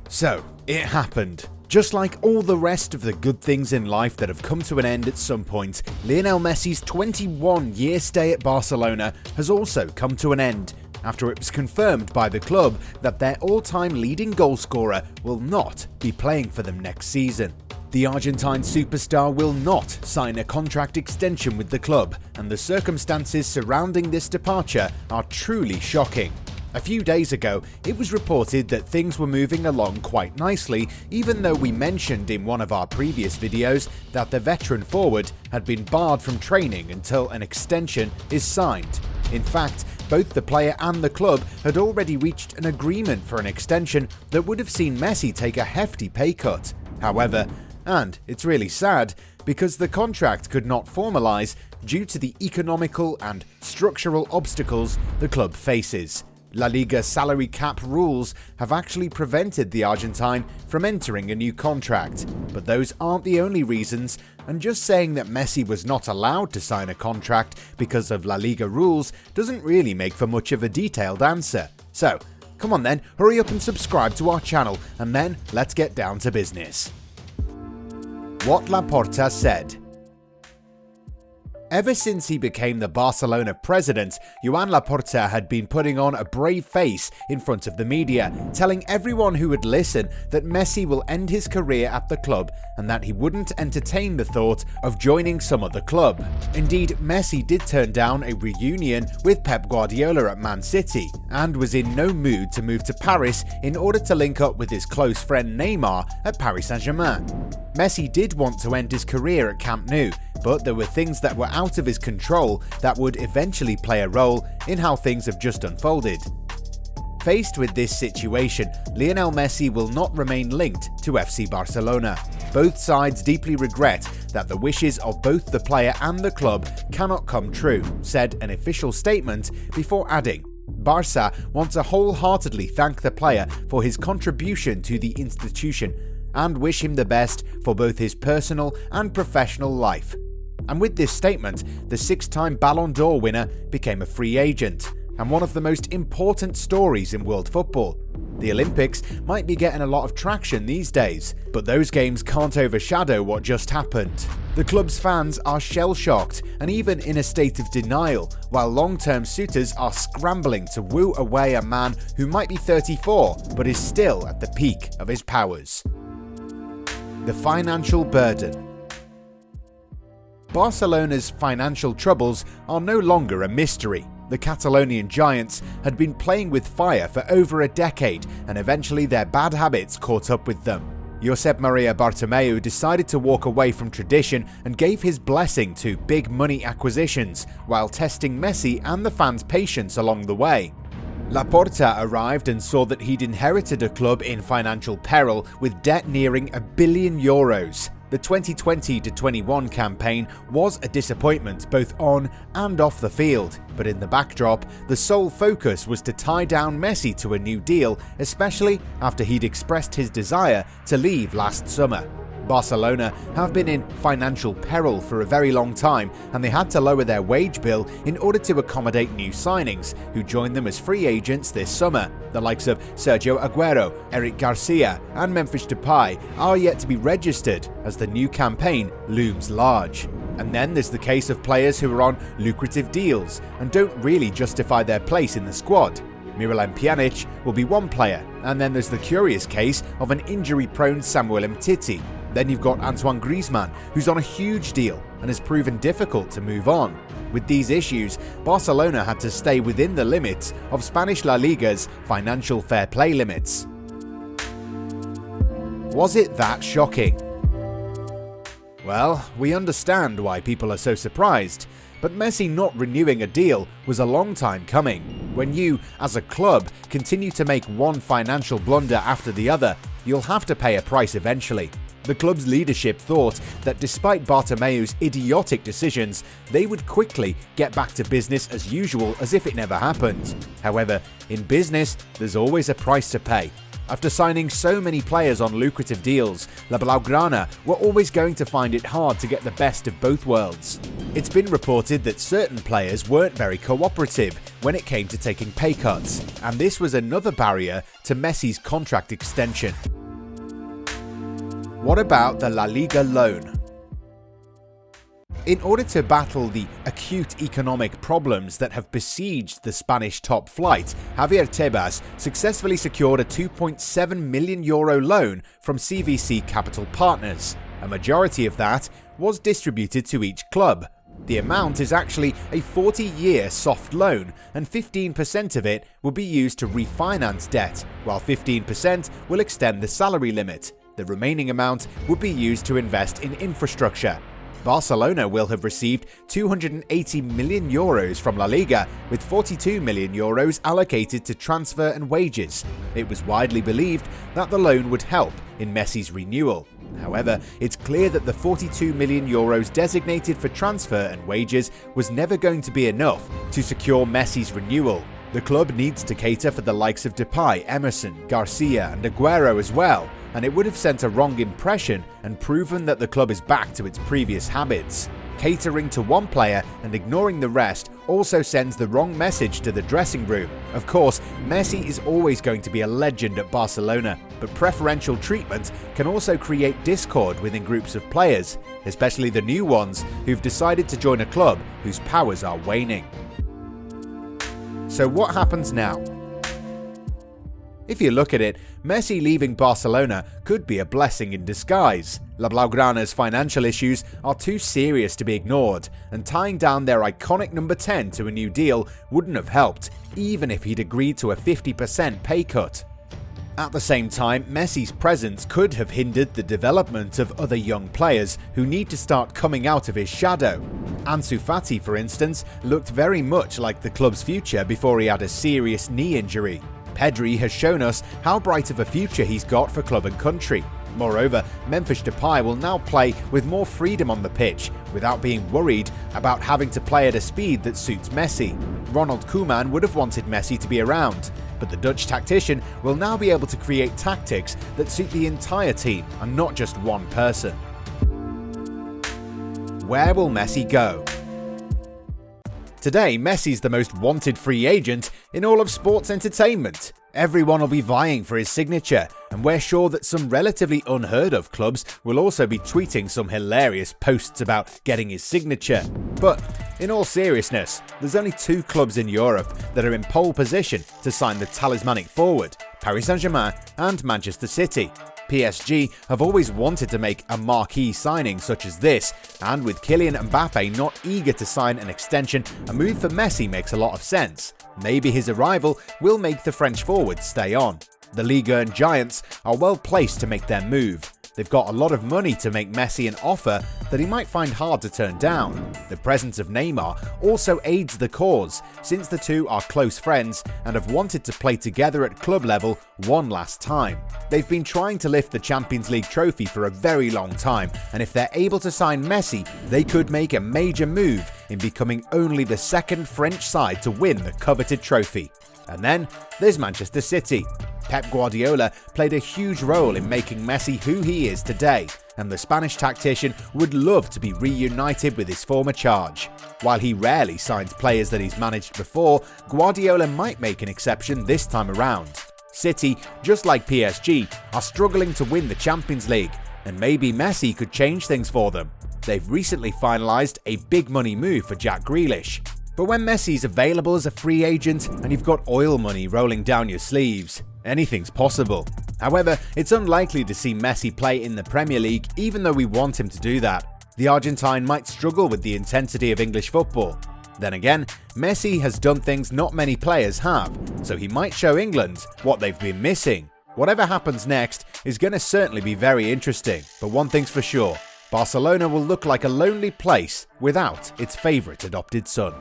So, it happened. Just like all the rest of the good things in life that have come to an end at some point, Lionel Messi's 21-year stay at Barcelona has also come to an end, after it was confirmed by the club that their all-time leading goalscorer will not be playing for them next season. The Argentine superstar will not sign a contract extension with the club, and the circumstances surrounding this departure are truly shocking. A few days ago, it was reported that things were moving along quite nicely, even though we mentioned in one of our previous videos that the veteran forward had been barred from training until an extension is signed. In fact, both the player and the club had already reached an agreement for an extension that would have seen Messi take a hefty pay cut. However, and it's really sad, because the contract could not formalise due to the economical and structural obstacles the club faces. La Liga salary cap rules have actually prevented the Argentine from entering a new contract, but those aren't the only reasons, and just saying that Messi was not allowed to sign a contract because of La Liga rules doesn't really make for much of a detailed answer. So, come on then, hurry up and subscribe to our channel, and then let's get down to business. What Laporte said. Ever since he became the Barcelona president, Joan Laporte had been putting on a brave face in front of the media, telling everyone who would listen that Messi will end his career at the club and that he wouldn't entertain the thought of joining some other club. Indeed, Messi did turn down a reunion with Pep Guardiola at Man City and was in no mood to move to Paris in order to link up with his close friend Neymar at Paris Saint-Germain. Messi did want to end his career at Camp Nou, but there were things that were out of his control that would eventually play a role in how things have just unfolded. Faced with this situation, Lionel Messi will not remain linked to FC Barcelona. Both sides deeply regret that the wishes of both the player and the club cannot come true, said an official statement before adding, "Barca want to wholeheartedly thank the player for his contribution to the institution and wish him the best for both his personal and professional life." And with this statement, the six-time Ballon d'Or winner became a free agent, and one of the most important stories in world football. The Olympics might be getting a lot of traction these days, but those games can't overshadow what just happened. The club's fans are shell-shocked and even in a state of denial, while long-term suitors are scrambling to woo away a man who might be 34 but is still at the peak of his powers. The financial burden. Barcelona's financial troubles are no longer a mystery. The Catalonian giants had been playing with fire for over a decade, and eventually their bad habits caught up with them. Josep Maria Bartomeu decided to walk away from tradition and gave his blessing to big money acquisitions, while testing Messi and the fans' patience along the way. Laporte arrived and saw that he'd inherited a club in financial peril with debt nearing €1 billion. The 2020-21 campaign was a disappointment both on and off the field, but in the backdrop, the sole focus was to tie down Messi to a new deal, especially after he'd expressed his desire to leave last summer. Barcelona have been in financial peril for a very long time, and they had to lower their wage bill in order to accommodate new signings who joined them as free agents this summer. The likes of Sergio Aguero, Eric Garcia and Memphis Depay are yet to be registered as the new campaign looms large. And then there's the case of players who are on lucrative deals and don't really justify their place in the squad. Miralem Pjanic will be one player, and then there's the curious case of an injury-prone Samuel Umtiti. Then you've got Antoine Griezmann, who's on a huge deal and has proven difficult to move on. With these issues, Barcelona had to stay within the limits of Spanish La Liga's financial fair play limits. Was it that shocking? Well, we understand why people are so surprised, but Messi not renewing a deal was a long time coming. When you, as a club, continue to make one financial blunder after the other, you'll have to pay a price eventually. The club's leadership thought that despite Bartomeu's idiotic decisions, they would quickly get back to business as usual as if it never happened. However, in business, there's always a price to pay. After signing so many players on lucrative deals, La Blaugrana were always going to find it hard to get the best of both worlds. It's been reported that certain players weren't very cooperative when it came to taking pay cuts, and this was another barrier to Messi's contract extension. What about the La Liga Loan? In order to battle the acute economic problems that have besieged the Spanish top flight, Javier Tebas successfully secured a €2.7 million loan from CVC Capital Partners. A majority of that was distributed to each club. The amount is actually a 40-year soft loan, and 15% of it will be used to refinance debt, while 15% will extend the salary limit. The remaining amount would be used to invest in infrastructure. Barcelona will have received €280 million from La Liga, with €42 million allocated to transfer and wages. It was widely believed that the loan would help in Messi's renewal. However, it's clear that the €42 million designated for transfer and wages was never going to be enough to secure Messi's renewal. The club needs to cater for the likes of Depay, Emerson, Garcia and Aguero as well, and it would have sent a wrong impression and proven that the club is back to its previous habits. Catering to one player and ignoring the rest also sends the wrong message to the dressing room. Of course, Messi is always going to be a legend at Barcelona, but preferential treatment can also create discord within groups of players, especially the new ones who've decided to join a club whose powers are waning. So what happens now? If you look at it, Messi leaving Barcelona could be a blessing in disguise. La Blaugrana's financial issues are too serious to be ignored, and tying down their iconic number 10 to a new deal wouldn't have helped, even if he'd agreed to a 50% pay cut. At the same time, Messi's presence could have hindered the development of other young players who need to start coming out of his shadow. Ansu Fati, for instance, looked very much like the club's future before he had a serious knee injury. Pedri has shown us how bright of a future he's got for club and country. Moreover, Memphis Depay will now play with more freedom on the pitch, without being worried about having to play at a speed that suits Messi. Ronald Koeman would have wanted Messi to be around, but the Dutch tactician will now be able to create tactics that suit the entire team and not just one person. Where will Messi go? Today, Messi's the most wanted free agent in all of sports entertainment. Everyone will be vying for his signature, and we're sure that some relatively unheard of clubs will also be tweeting some hilarious posts about getting his signature. But in all seriousness, there's only two clubs in Europe that are in pole position to sign the talismanic forward: Paris Saint-Germain and Manchester City. PSG have always wanted to make a marquee signing such as this, and with Kylian Mbappe not eager to sign an extension, a move for Messi makes a lot of sense. Maybe his arrival will make the French forward stay on. The Liga and giants are well placed to make their move. They've got a lot of money to make Messi an offer that he might find hard to turn down. The presence of Neymar also aids the cause, since the two are close friends and have wanted to play together at club level one last time. They've been trying to lift the Champions League trophy for a very long time, and if they're able to sign Messi, they could make a major move in becoming only the second French side to win the coveted trophy. And then there's Manchester City. Pep Guardiola played a huge role in making Messi who he is today, and the Spanish tactician would love to be reunited with his former charge. While he rarely signs players that he's managed before, Guardiola might make an exception this time around. City, just like PSG, are struggling to win the Champions League, and maybe Messi could change things for them. They've recently finalised a big money move for Jack Grealish. But when Messi's available as a free agent and you've got oil money rolling down your sleeves, anything's possible. However, it's unlikely to see Messi play in the Premier League, even though we want him to do that. The Argentine might struggle with the intensity of English football. Then again, Messi has done things not many players have, so he might show England what they've been missing. Whatever happens next is going to certainly be very interesting, but one thing's for sure: Barcelona will look like a lonely place without its favourite adopted son.